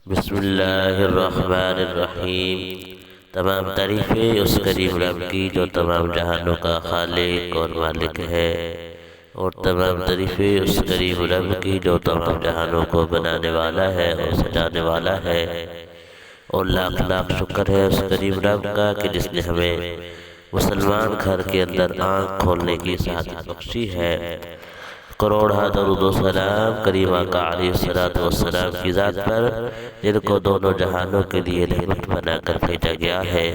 بسم اللہ الرحمن الرحیم۔ تمام تعریفیں اس کریم رب کی جو تمام جہانوں کا خالق اور مالک ہے، اور تمام تعریفیں اس کریم رب کی جو تمام جہانوں کو بنانے والا ہے اور سجانے والا ہے، اور لاکھ لاکھ شکر ہے اس کریم رب کا کہ جس نے ہمیں مسلمان گھر کے اندر آنکھ کھولنے کی سعادت بخشی ہے۔ کروڑ درود و سلام کریم آقا علیہ السلام کی ذات پر، جن کو دونوں جہانوں کے لیے رحمت بنا کر بھیجا گیا ہے،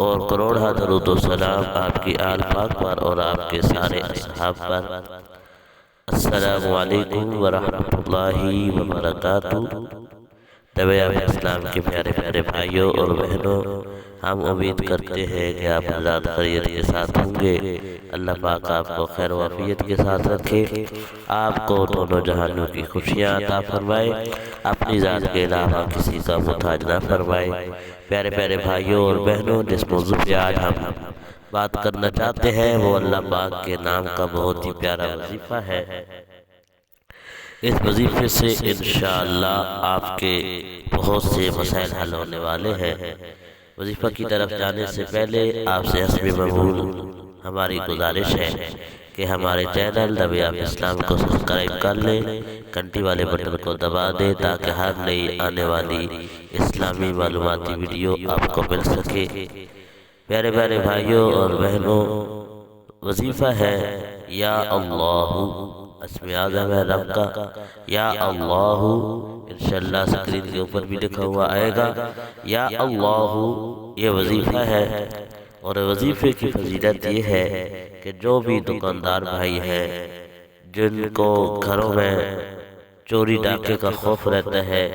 اور کروڑ درود و سلام آپ کی آل پاک پر اور آپ کے سارے اصحاب پر۔ السلام علیکم ورحمۃ اللہ وبرکاتہ۔ طبیعت اسلام کے پیارے پیارے بھائیوں اور بہنوں، ہم امید کرتے ہیں کہ آپ حضرات خیریت کے ساتھ ہوں گے۔ اللہ پاک آپ کو خیر و عافیت کے ساتھ رکھے، آپ کو دونوں جہانوں کی خوشیاں عطا فرمائے، اپنی ذات کے علاوہ کسی کا محتاج نہ فرمائے۔ پیارے پیارے بھائیوں اور بہنوں، جس موضوع پہ آج ہم بات کرنا چاہتے ہیں وہ اللہ پاک کے نام کا بہت ہی پیارا وظیفہ ہے۔ اس وظیفے سے انشاءاللہ آپ کے بہت سے مسائل حل ہونے والے ہیں۔ وظیفہ کی طرف جانے سے پہلے آپ سے حسب معمول ہماری گزارش ہے کہ ہمارے چینل طبیعت اسلام کو سبسکرائب کر لیں، گھنٹی والے بٹن کو دبا دیں تاکہ ہر نئی آنے والی اسلامی معلوماتی ویڈیو آپ کو مل سکے۔ پیارے پیارے بھائیوں اور بہنوں، وظیفہ ہے یا اللہ، اسم اعظم ہے رب کا، یا اللہ۔ انشاءاللہ اسکرین کے اوپر بھی لکھا ہوا آئے گا، یا اللہ یہ وظیفہ ہے۔ اور وظیفے کی فضیلت یہ ہے کہ جو بھی دکاندار بھائی ہیں جن کو گھروں میں چوری ڈاکے کا خوف رہتا ہے،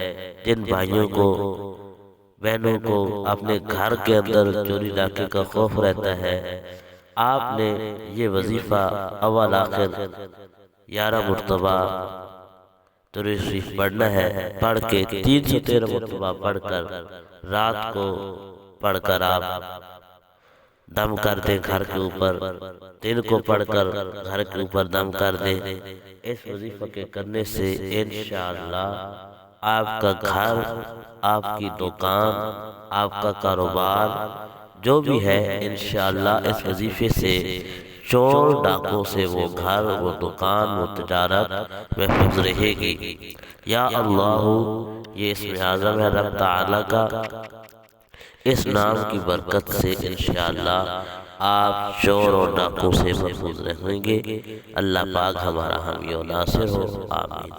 جن بھائیوں کو بہنوں کو اپنے گھر کے اندر چوری ڈاکے کا خوف رہتا ہے، آپ نے یہ وظیفہ اول آخر 11 مرتبہ درود شریف پڑھنا ہے۔ پڑھ کے 313 مرتبہ پڑھ کر رات کو پڑھ کر آپ دم کر دیں گھر کے اوپر، دن کو پڑھ کر گھر کے اوپر دم کر دیں۔ اس وظیفہ کے کرنے سے انشاءاللہ آپ کا گھر، آپ کی دکان، آپ کا کاروبار جو بھی ہے، انشاءاللہ اس وظیفے سے چور ڈاکوں سے وہ گھر، وہ دکان، وہ تجارت محفوظ رہے گی۔ یا اللہ یہ اسم اعظم ہے رب تعالی کا، اس نام کی برکت سے انشاءاللہ آپ چور اور ڈاکوں سے محفوظ رہیں گے۔ اللہ پاک ہمارا حامی و ناصر ہو، آمین۔